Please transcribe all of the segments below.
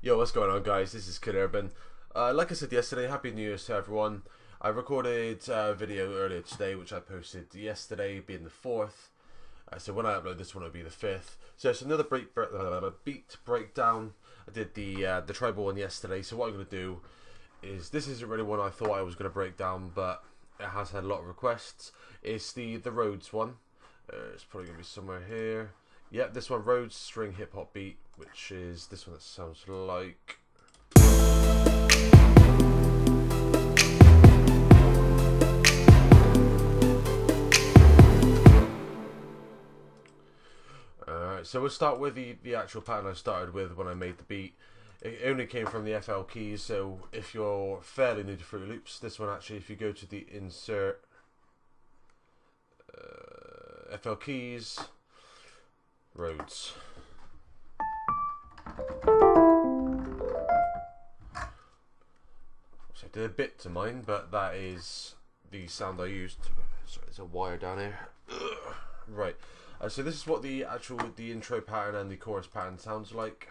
Yo, what's going on, guys? This is Kid Urban. Like I said yesterday, Happy New Year to everyone. I recorded a video earlier today, which I posted yesterday, being the 4th. So when I upload this one, it'll be the 5th. So it's another beat breakdown. I did the tribal one yesterday. So what I'm going to do is, this isn't really one I thought I was going to break down, but it has had a lot of requests. It's the Rhodes one. It's probably going to be somewhere here. Yep, this one, Rhodes string hip hop beat, which is this one that sounds like. Alright, so we'll start with the actual pattern I started with when I made the beat. It only came from the FL keys, so if you're fairly new to Fruity Loops, this one actually, if you go to the insert FL keys, Rhodes. So I did a bit to mine, but that is the sound I used. Sorry, there's a wire down here. Ugh. Right. So this is what the intro pattern and the chorus pattern sounds like.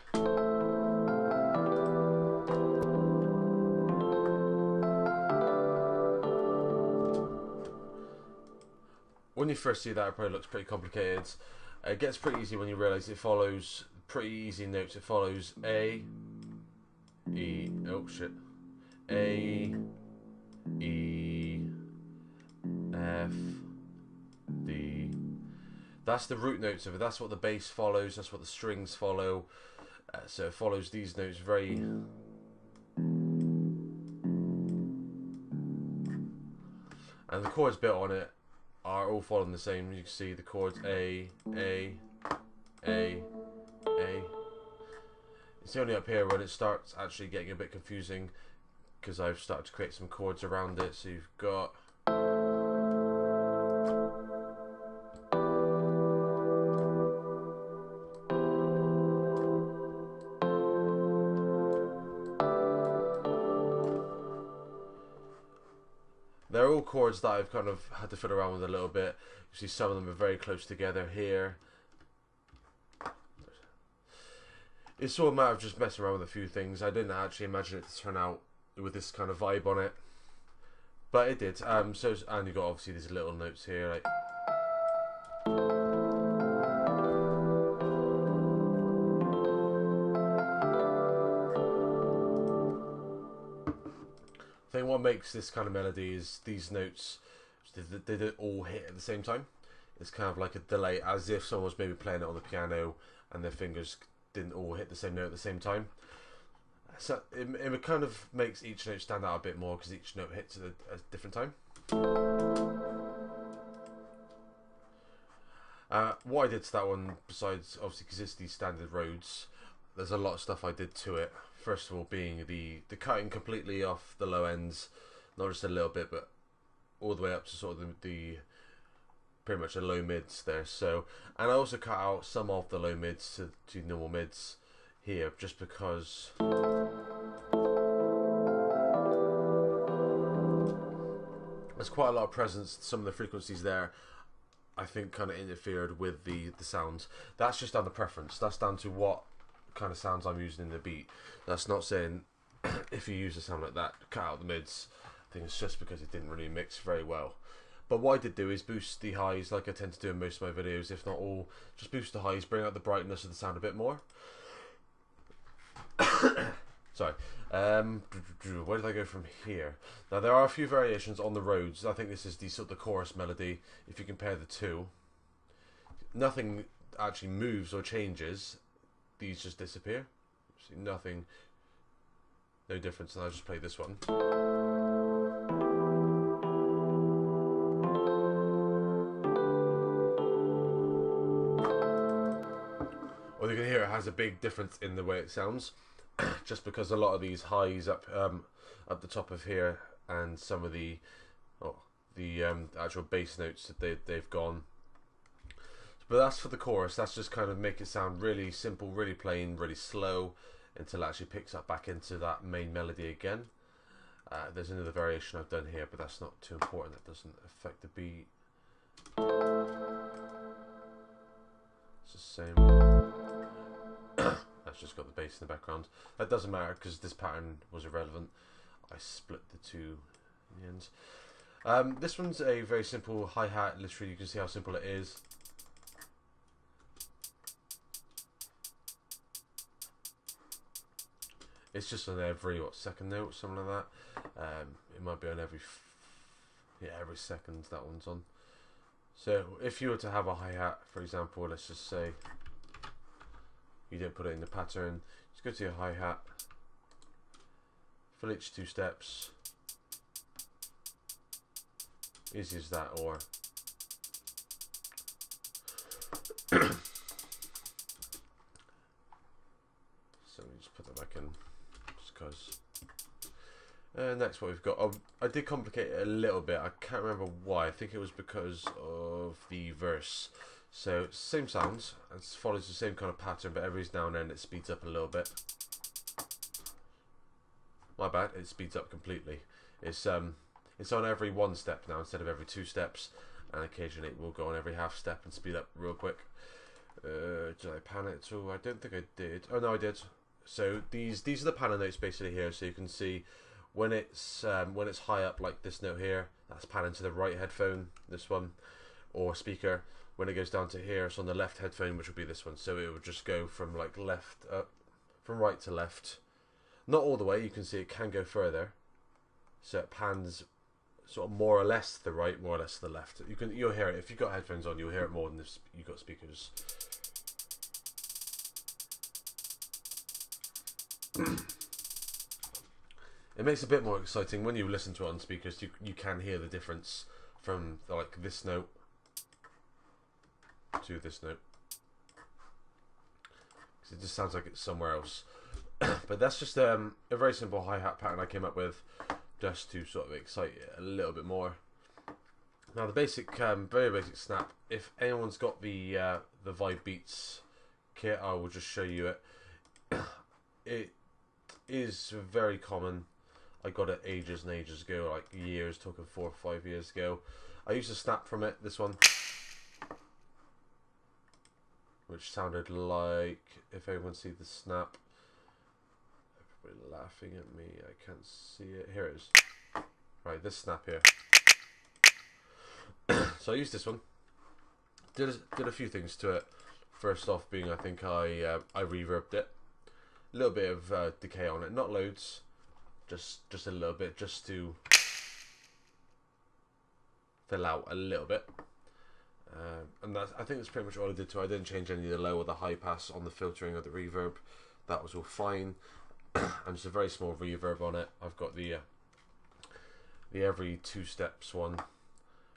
When you first see that, it probably looks pretty complicated. It gets pretty easy when you realise it follows pretty easy notes. It follows A, E, oh shit, A, E, F, D. That's the root notes of it. That's what the bass follows. That's what the strings follow. So it follows these notes very. And the chords built on it are all following the same. You can see the chords A, A, A, A. It's only up here when it starts actually getting a bit confusing, because I've started to create some chords around it. So you've got. They're all chords that I've kind of had to fiddle around with a little bit. You see some of them are very close together here. It's all a matter of just messing around with a few things. I didn't actually imagine it to turn out with this kind of vibe on it, but it did. And you got obviously these little notes here, like. I think what makes this kind of melody is these notes, they don't all hit at the same time. It's kind of like a delay, as if someone was maybe playing it on the piano and their fingers didn't all hit the same note at the same time. So it kind of makes each note stand out a bit more, because each note hits at a different time. What I did to that one, besides obviously because it's the standard Rhodes, there's a lot of stuff I did to it. First of all, being the cutting completely off the low ends, not just a little bit, but all the way up to sort of the pretty much the low mids there. So, and I also cut out some of the low mids to normal mids here, just because there's quite a lot of presence. Some of the frequencies there, I think, kind of interfered with the sounds. That's just down to preference. That's down to what kind of sounds I'm using in the beat. That's not saying if you use a sound like that, cut out the mids. I think it's just because it didn't really mix very well. But what I did do is boost the highs, like I tend to do in most of my videos, if not all. Just boost the highs, bring out the brightness of the sound a bit more. Sorry. Where did I go from here? Now there are a few variations on the Rhodes. I think this is the sort of the chorus melody. If you compare the two, nothing actually moves or changes. These just disappear. See, nothing, no difference. And I'll just play this one. Well, you can hear it has a big difference in the way it sounds, just because a lot of these highs up the top of here, and some of the actual bass notes that they've gone. But that's for the chorus. That's just kind of make it sound really simple, really plain, really slow, until it actually picks up back into that main melody again. There's another variation I've done here, but that's not too important. That doesn't affect the beat. It's the same. That's it's just got the bass in the background. That doesn't matter because this pattern was irrelevant. I split the two in the end. This one's a very simple hi-hat. Literally, you can see how simple it is. It's just on every second note, something like that. It might be on every second that one's on. So if you were to have a hi-hat, for example, let's just say you didn't put it in the pattern, just go to your hi-hat, fill each 2 steps, easy as that. Or so let me just put that back in just because. Next, what we've got, I did complicate it a little bit. I can't remember why. I think it was because of the verse. So same sounds, it follows the same kind of pattern, but every now and then it speeds up a little bit. My bad, it speeds up completely. It's on every 1 step now instead of every 2 steps, and occasionally it will go on every half step and speed up real quick. Did I pan it at all? I don't think I did. Oh no, I did. So these are the panner notes basically here, so you can see when it's high up like this note here, that's panning to the right headphone, this one, or speaker. When it goes down to here, it's on the left headphone, which would be this one. So it would just go from like left up, from right to left. Not all the way, you can see it can go further. So it pans sort of more or less to the right, more or less to the left. You'll hear it if you've got headphones on. You'll hear it more than if you've got speakers. It makes it a bit more exciting when you listen to it on speakers. You can hear the difference from like this note to this note, because it just sounds like it's somewhere else. But that's just a very simple hi-hat pattern I came up with just to sort of excite it a little bit more. Now the basic, very basic snap, if anyone's got the Vibe Beats kit, I will just show you it. It is very common. I got it ages and ages ago, like years, talking 4 or 5 years ago. I used a snap from it, this one, which sounded like, if anyone sees the snap, everybody laughing at me, I can't see it, here it is. Right, this snap here. So I used this one, did a few things to it. First off being, I think I reverbed it. A little bit of decay on it, not loads, just a little bit, just to fill out a little bit. And I think that's pretty much all I did to it. I didn't change any of the low or the high pass on the filtering or the reverb. That was all fine. And just a very small reverb on it. I've got the every 2 steps one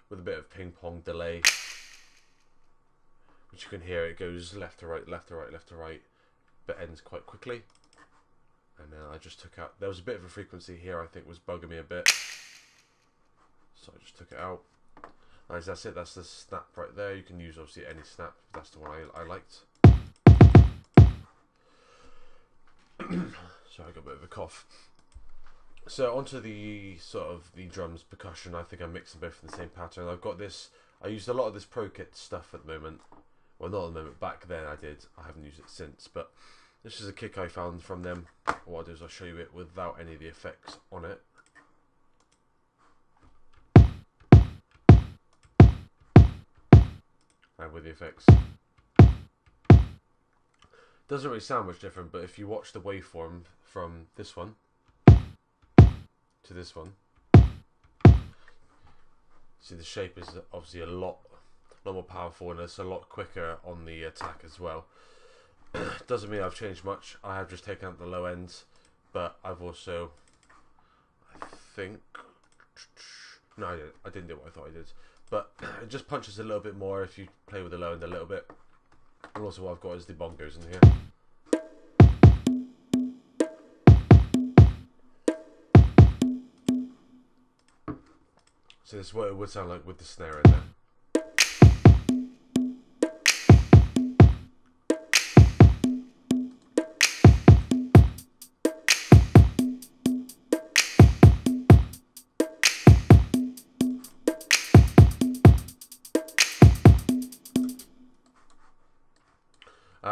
with a bit of ping pong delay, which you can hear. It goes left to right, left to right, left to right, but ends quite quickly. And then I just took out, there was a bit of a frequency here I think was bugging me a bit, so I just took it out. Nice, that's it, that's the snap right there. You can use obviously any snap, that's the one I liked. Sorry, I got a bit of a cough. So onto the sort of the drums, percussion. I think I mixed them both in the same pattern. I've got this, I used a lot of this Pro Kit stuff at the moment. Well, not at the moment, back then I did. I haven't used it since, but this is a kick I found from them. What I'll do is I'll show you it without any of the effects on it. And with the effects. Doesn't really sound much different, but if you watch the waveform from this one to this one, see the shape is obviously a lot more powerful, and it's a lot quicker on the attack as well. Doesn't mean I've changed much. I have just taken out the low ends, but I've also, I think, no, I didn't do what I thought I did, but it just punches a little bit more if you play with the low end a little bit. And also what I've got is the bongos in here. So this is what it would sound like with the snare in there.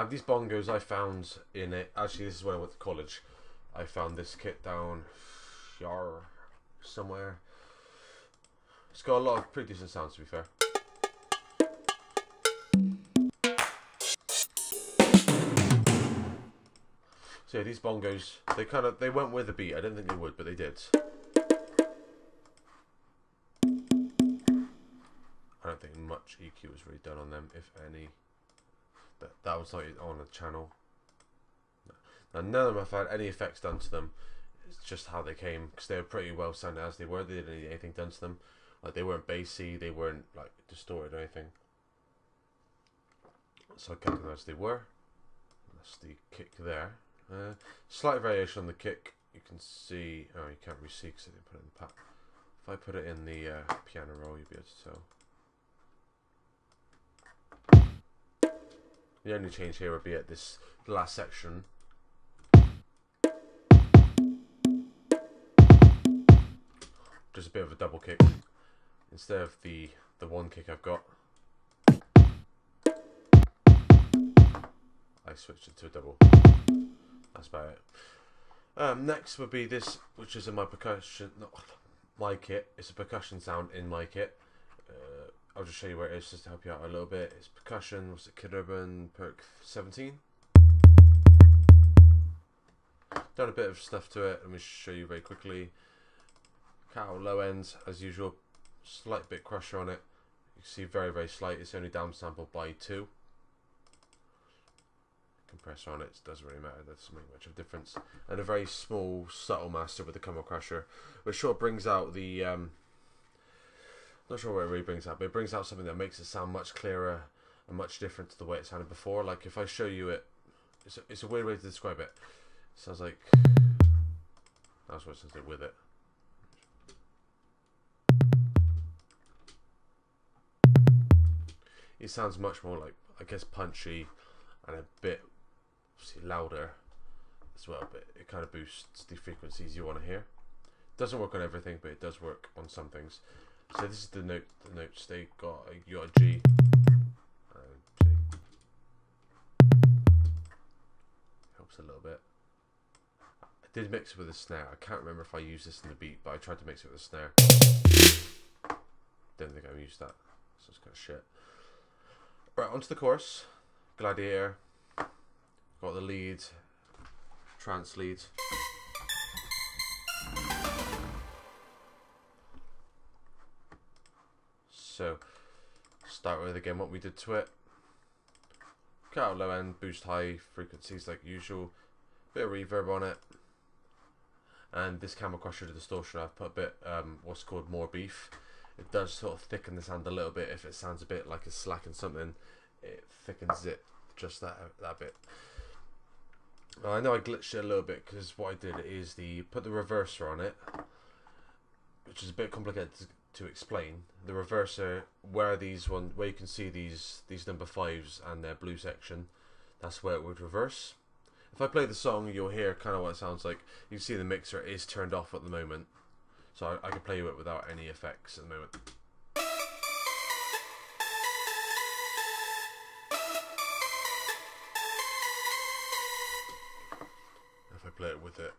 these bongos I found in it. Actually, this is when I went to college. I found this kit down here somewhere. It's got a lot of pretty decent sounds, to be fair. So yeah, these bongos, they went with the beat. I didn't think they would, but they did. I don't think much EQ was really done on them, if any. That was not on the channel. Now, none of them have had any effects done to them. It's just how they came, because they were pretty well sounded as they were. They didn't need anything done to them. Like, they weren't bassy, they weren't like distorted or anything. So I kept them as they were. That's the kick there. Slight variation on the kick. You can see. Oh, you can't really see because I didn't put it in the pack. If I put it in the piano roll, you'll be able to tell. The only change here would be at this last section. Just a bit of a double kick instead of the one kick I've got. I switched it to a double. That's about it. Next would be this, which is in my percussion, not my kit. It's a percussion sound in my kit. I'll just show you where it is just to help you out a little bit. It's percussion. What's it? Kid Urban Perk 17. Done a bit of stuff to it. Let me show you very quickly. Cow low ends as usual. Slight bit crusher on it. You can see very, very slight. It's only downsampled by 2. Compressor on it doesn't really matter. That doesn't make much of a difference. And a very small, subtle master with the Camel Crusher, which sort of brings out the. Not sure what it really brings out, but it brings out something that makes it sound much clearer and much different to the way it sounded before. Like if I show you it, it's a weird way to describe it. It sounds like that's what it sounds like with it. It sounds much more like, I guess, punchy and a bit obviously louder as well, but it kind of boosts the frequencies you want to hear. Doesn't work on everything, but it does work on some things. So this is the notes they got. You got a G and G. Helps a little bit. I did mix it with a snare. I can't remember if I used this in the beat, but I tried to mix it with a snare. Didn't think I used that, so it's kind of shit. Right, onto the chorus. Gladiator. Got the lead, trance lead. So, start with again what we did to it. Cut out low end, boost high frequencies like usual. Bit of reverb on it. And this Camel Crusher distortion, I've put a bit, what's called more beef. It does sort of thicken the sound a little bit. If it sounds a bit like it's slacking something, it thickens it just that bit. I know I glitched it a little bit because what I did is put the reverser on it, which is a bit complicated to explain. The reverser, where you can see these number 5s and their blue section, that's where it would reverse. If I play the song, you'll hear kind of what it sounds like. You can see the mixer is turned off at the moment, so I can play it without any effects at the moment. If I play it with it.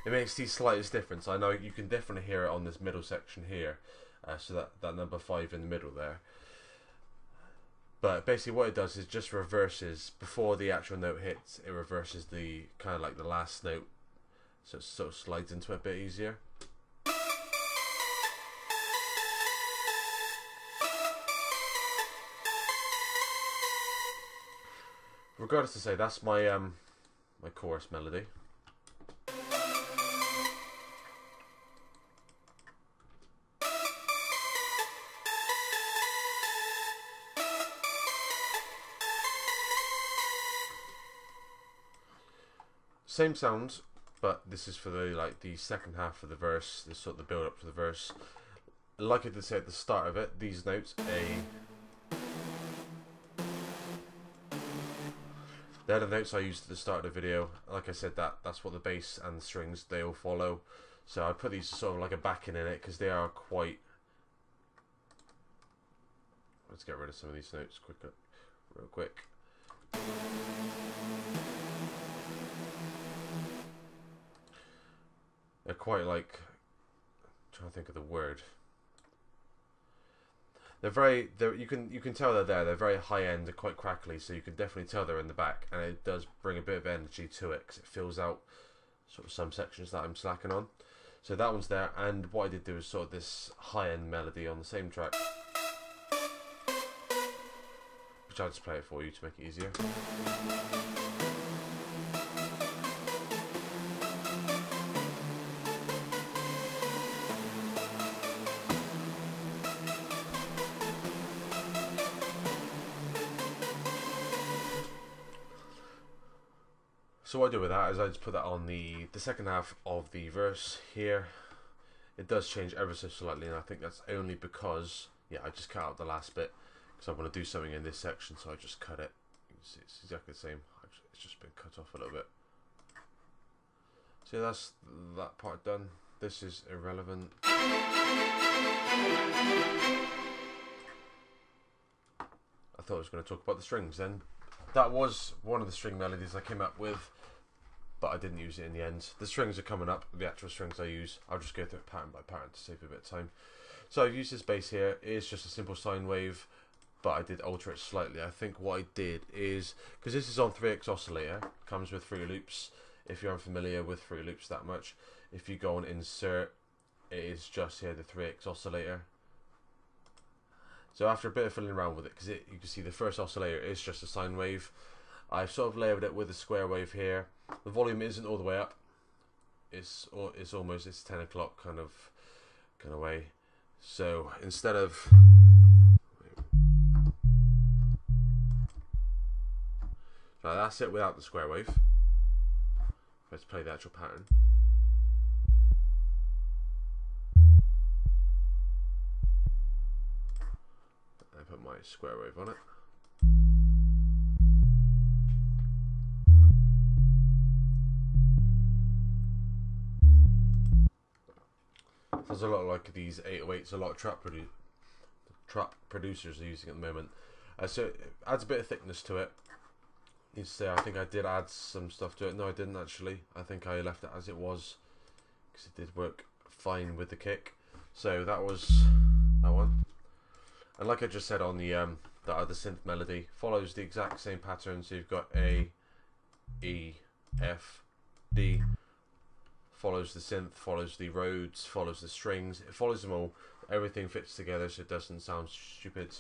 It makes the slightest difference. I know you can definitely hear it on this middle section here. So that number 5 in the middle there. But basically what it does is just reverses, before the actual note hits, it reverses the kind of like the last note. So it sort of slides into it a bit easier. Regardless to say, that's my my chorus melody. Same sounds, but this is for the second half of the verse. This sort of the build up to the verse. Like I did say at the start of it, these notes, they're the notes I used at the start of the video. Like I said, that's what the bass and the strings, they all follow. So I put these sort of like a backing in it because they are quite. Let's get rid of some of these notes real quick. They're quite like. I'm trying to think of the word. They're very. You can tell they're there. They're very high end. They're quite crackly, so you can definitely tell they're in the back, and it does bring a bit of energy to it because it fills out sort of some sections that I'm slacking on. So that one's there, and what I did do is sort of this high end melody on the same track, which I'll just play it for you to make it easier. So what I do with that is I just put that on the second half of the verse here. It does change ever so slightly, and I think that's only because, yeah, I just cut out the last bit because I want to do something in this section, so I just cut it. You can see it's exactly the same. It's just been cut off a little bit. So that's that part done. This is irrelevant. I thought I was going to talk about the strings then. That was one of the string melodies I came up with, but I didn't use it in the end. The strings are coming up, the actual strings I use. I'll just go through it pattern by pattern to save a bit of time. So I've used this bass here. It's just a simple sine wave, but I did alter it slightly. I think what I did is, because this is on 3x oscillator, comes with 3 loops. If you're unfamiliar with 3 loops that much, if you go and insert, it is just here the 3x oscillator. So after a bit of fiddling around with it, because you can see the first oscillator is just a sine wave, I've sort of layered it with a square wave here. The volume isn't all the way up. It's 10 o'clock kind of way. So instead of so that's it without the square wave. Let's play the actual pattern. I put my square wave on it. There's a lot like these 808s, a lot of trap producers are using at the moment. So it adds a bit of thickness to it. Need to say, I think I did add some stuff to it. No, I didn't actually. I think I left it as it was because it did work fine with the kick. So that was that one. And like I just said on the other synth melody, follows the exact same pattern. So you've got A, E, F, D. Follows the synth, follows the Rhodes, follows the strings. It follows them all. Everything fits together, so it doesn't sound stupid.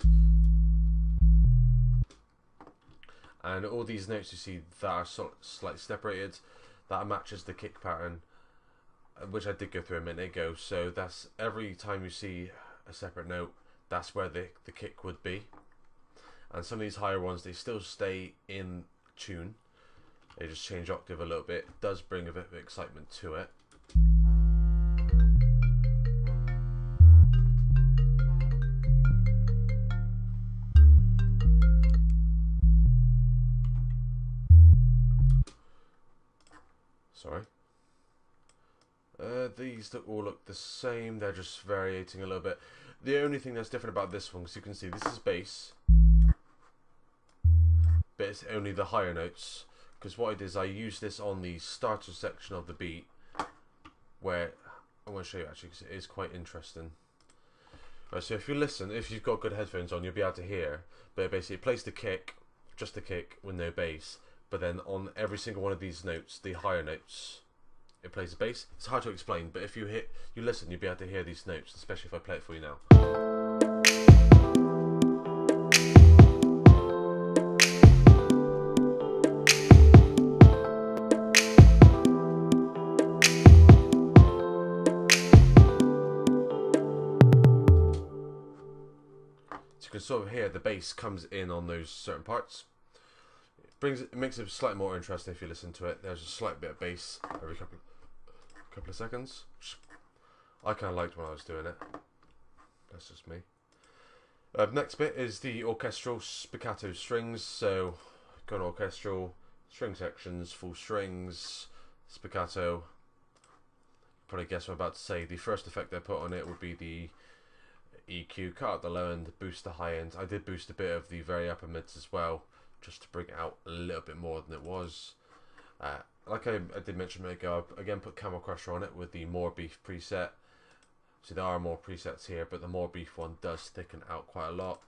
And all these notes you see that are slightly separated, that matches the kick pattern, which I did go through a minute ago. So that's every time you see a separate note, that's where the kick would be. And some of these higher ones, they still stay in tune. They just change octave a little bit. It does bring a bit of excitement to it. Sorry. These all look the same. They're just variating a little bit. The only thing that's different about this one, because you can see this is bass, but it's only the higher notes. Because what I did is I used this on the starter section of the beat, where I want to show you actually, because it is quite interesting. Right, so if you listen, if you've got good headphones on, you'll be able to hear. But basically, it plays the kick, just the kick with no bass. But then on every single one of these notes, the higher notes, it plays the bass. It's hard to explain, but if you listen, you'll be able to hear these notes, especially if I play it for you now. So you can sort of hear the bass comes in on those certain parts. It makes it slightly more interesting if you listen to it. There's a slight bit of bass every couple of seconds, which I kind of liked when I was doing it. That's just me. Next bit is the orchestral spiccato strings. So got an orchestral string sections, full strings, spiccato. probably guess what I'm about to say. The first effect I put on it would be the EQ, cut out the low end, boost the high end. I did boost a bit of the very upper mids as well, just to bring it out a little bit more than it was. Like I did mention a minute ago, I again put Camel Crusher on it with the More Beef preset. So there are more presets here, but the More Beef one does thicken out quite a lot.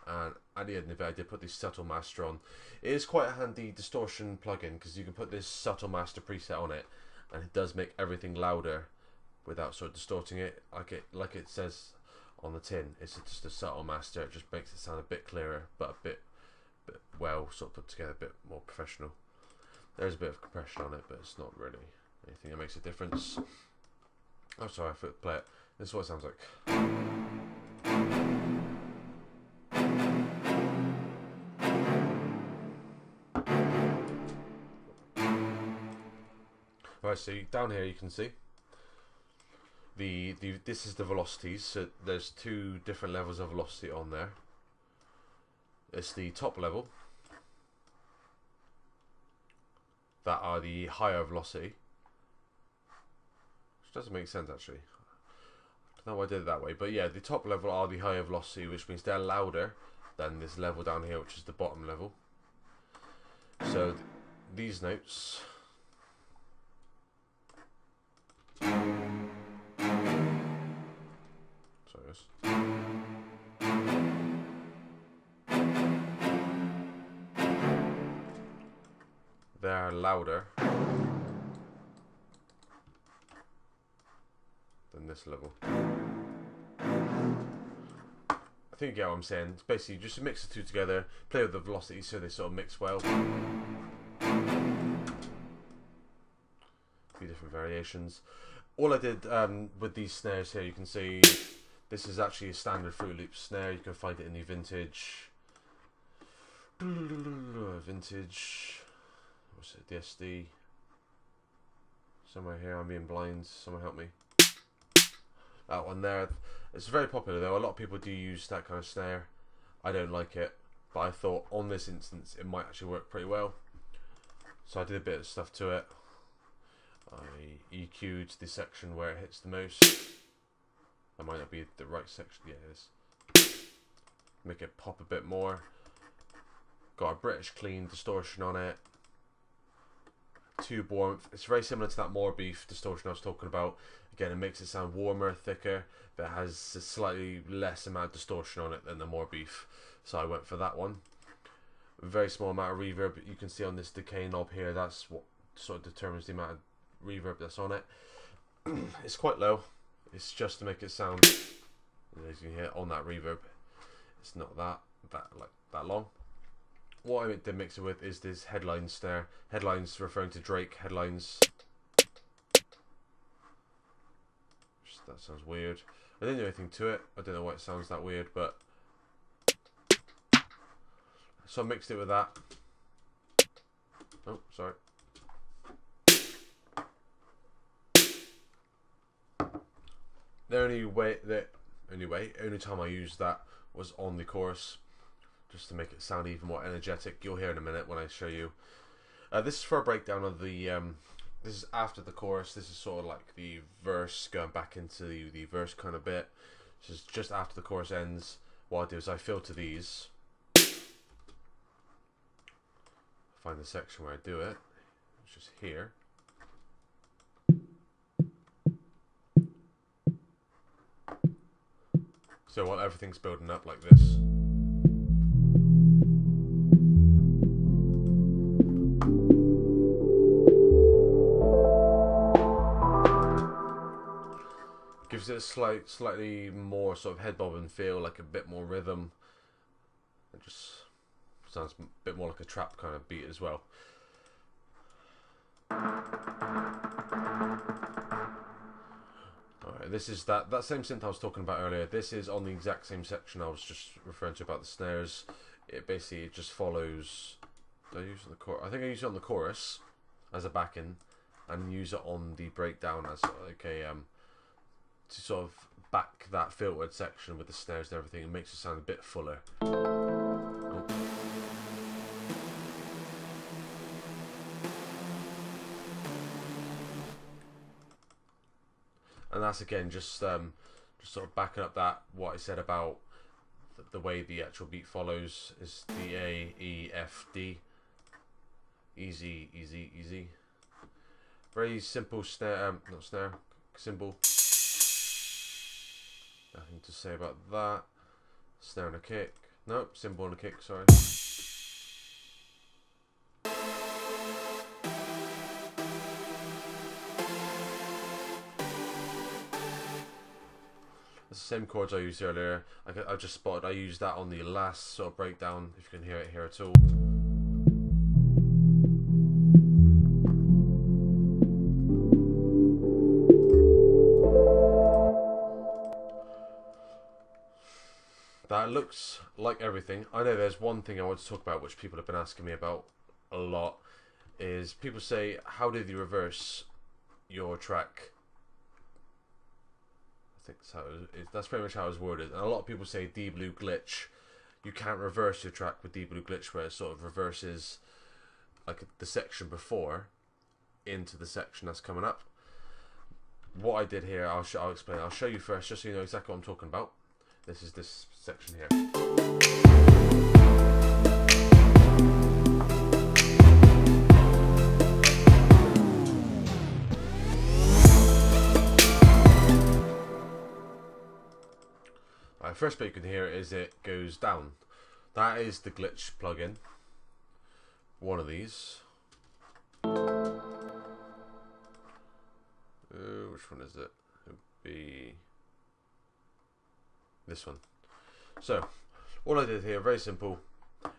And at the end of it, I did put the Subtle Master on. It is quite a handy distortion plugin because you can put this Subtle Master preset on it, and it does make everything louder without sort of distorting it. Like it says on the tin, it's just a Subtle Master. It just makes it sound a bit clearer, but a bit well sort of put together, a bit more professional. There's a bit of compression on it, but it's not really anything that makes a difference. Oh, sorry, I forgot to play it. This is what it sounds like. Right, so down here you can see this is the velocities. So there's two different levels of velocity on there. It's the top level that are the higher velocity, which doesn't make sense actually. I don't know why I did it that way, but yeah, the top level are the higher velocity, which means they're louder than this level down here, which is the bottom level. So these notes they're louder than this level. I think you get what I'm saying. It's basically just mix the two together, play with the velocity so they sort of mix well. A few different variations. All I did with these snares here, you can see this is actually a standard Fruit Loop snare. You can find it in the vintage, what's it, DSD, somewhere here. I'm being blind, someone help me. That one there, it's very popular though. A lot of people do use that kind of snare. I don't like it, but I thought on this instance it might actually work pretty well, so I did a bit of stuff to it. I EQ'd the section where it hits the most. That might not be the right section. Yeah, it is. Make it pop a bit more. Got a British clean distortion on it. Tube warmth. It's very similar to that More Beef distortion I was talking about. Again, it makes it sound warmer, thicker, but it has a slightly less amount of distortion on it than the More Beef. So I went for that one. A very small amount of reverb. You can see on this decay knob here, that's what sort of determines the amount of reverb that's on it. It's quite low. It's just to make it sound, as you can hear on that reverb, it's not that long. What I did mix it with is this headline snare. Headlines referring to Drake headlines. That sounds weird. I didn't do anything to it. I don't know why it sounds that weird, but so I mixed it with that. Oh, sorry. The only time I used that was on the chorus, just to make it sound even more energetic. You'll hear in a minute when I show you. This is for a breakdown of the. This is after the chorus. This is sort of like the verse, going back into the verse kind of bit. This is just after the chorus ends. What I do is I filter these. Find the section where I do it. It's just here. So while everything's building up like this. Gives it a slightly more sort of head bobbing feel, like a bit more rhythm. It just sounds a bit more like a trap kind of beat as well. Alright, this is that same synth I was talking about earlier. This is on the exact same section I was just referring to about the snares. It basically just follows. Did I use it on the chorus? I think I used it on the chorus as a backing, and use it on the breakdown as like a to sort of back that filtered section with the snares and everything. It makes it sound a bit fuller. Oh. that's again just sort of backing up that what I said about the way the actual beat follows is D A E F D. Easy, easy, easy. Very simple snare, not snare, cymbal. Nothing to say about that. Snare and a kick. Nope, cymbal and a kick, sorry. It's the same chords I used earlier. I just spotted I used that on the last sort of breakdown, if you can hear it here at all. That looks like everything. I know there's one thing I want to talk about which people have been asking me about a lot, is people say, how did you reverse your track? I think that's pretty much how it was worded. And a lot of people say D-Blue glitch. You can't reverse your track with D-Blue glitch, where it sort of reverses like the section before into the section that's coming up. What I did here, I'll explain. I'll show you first, just so you know exactly what I'm talking about. This is this section here. First bit you can hear is it goes down. That is the glitch plugin. One of these. Which one is it? It would be this one. So all I did here, very simple,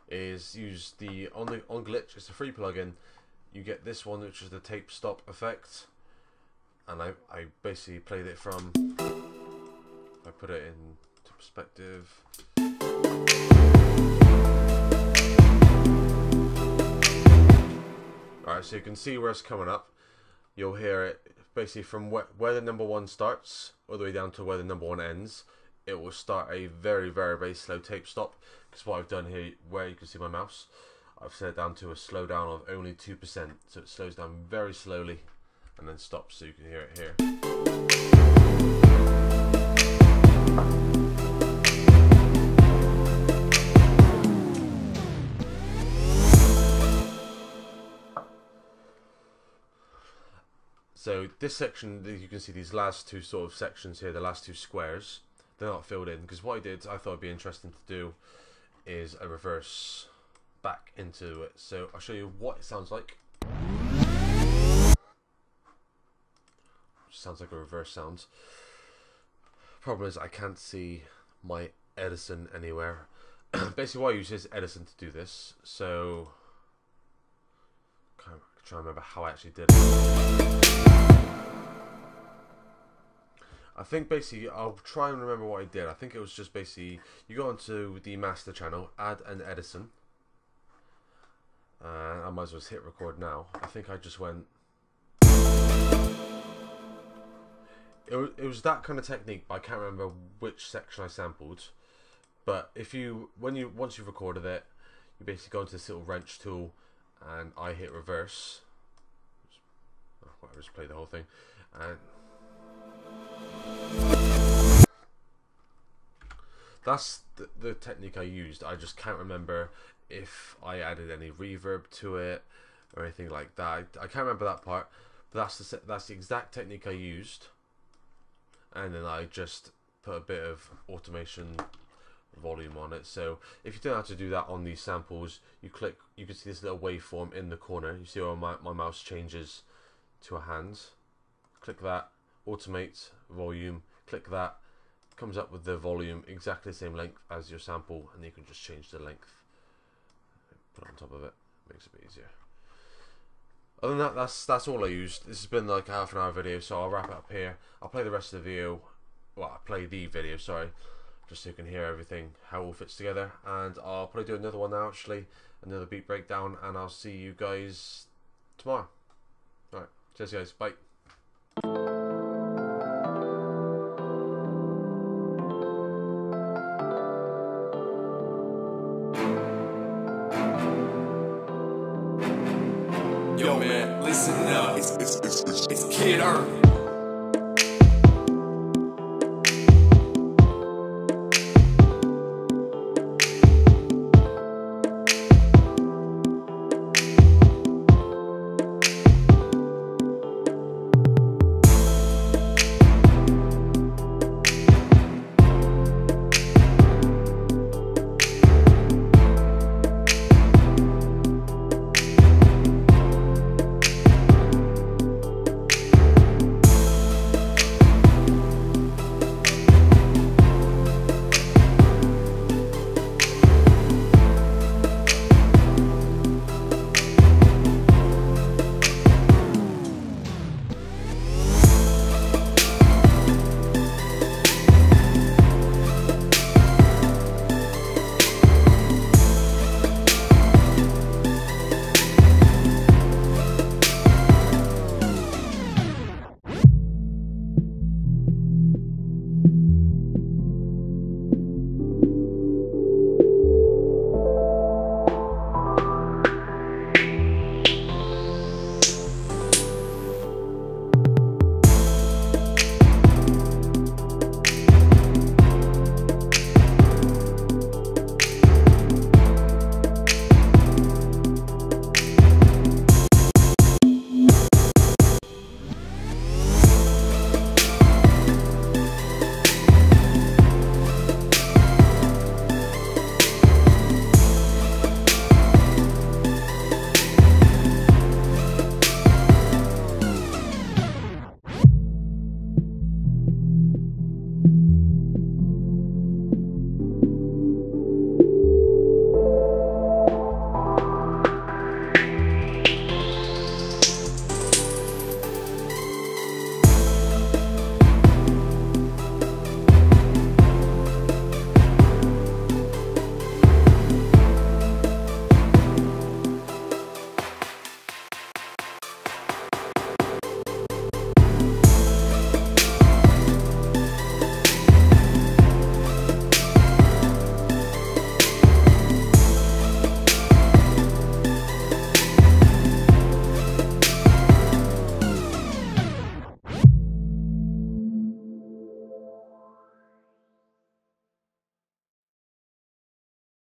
is use the on glitch. It's a free plugin. You get this one, which is the tape stop effect, and I basically played it from. I put it in perspective. Alright, so you can see where it's coming up. You'll hear it basically from where the number one starts all the way down to where the number one ends. It will start a very, very, very slow tape stop, because what I've done here, where you can see my mouse, I've set it down to a slowdown of only 2%, so it slows down very slowly and then stops, so you can hear it here. So this section, you can see these last two sort of sections here, the last two squares, they're not filled in, because what I thought it'd be interesting to do is a reverse back into it. So I'll show you what it sounds like. Sounds like a reverse sound. Problem is I can't see my Edison anywhere. Basically what I use is Edison to do this, so I'm trying to remember how I actually did it. I think basically, I'll try and remember what I did. I think it was just basically, you go onto the master channel, add an Edison, and I might as well hit record now. I think I just went, it was that kind of technique, but I can't remember which section I sampled. But if you, once you've recorded it, you basically go into this little wrench tool, and I hit reverse. I'll just play the whole thing, and that's the technique I used. I just can't remember if I added any reverb to it or anything like that. I can't remember that part, but that's the exact technique I used. And then I just put a bit of automation volume on it. So if you don't have to do that on these samples, you click, you can see this little waveform in the corner. You see where my mouse changes to a hand. Click that, automate volume, click that, comes up with the volume exactly the same length as your sample, and you can just change the length, put it on top of it, makes it a bit easier. Other than that, that's all I used. This has been like a half an hour video, so I'll wrap it up here. I'll play the rest of the video, well, I'll play the video, sorry, just so you can hear everything, how it all fits together, and I'll probably do another one now, actually, another beat breakdown, and I'll see you guys tomorrow. Alright, cheers guys, bye. Yo man, listen up. It's Kid Earth.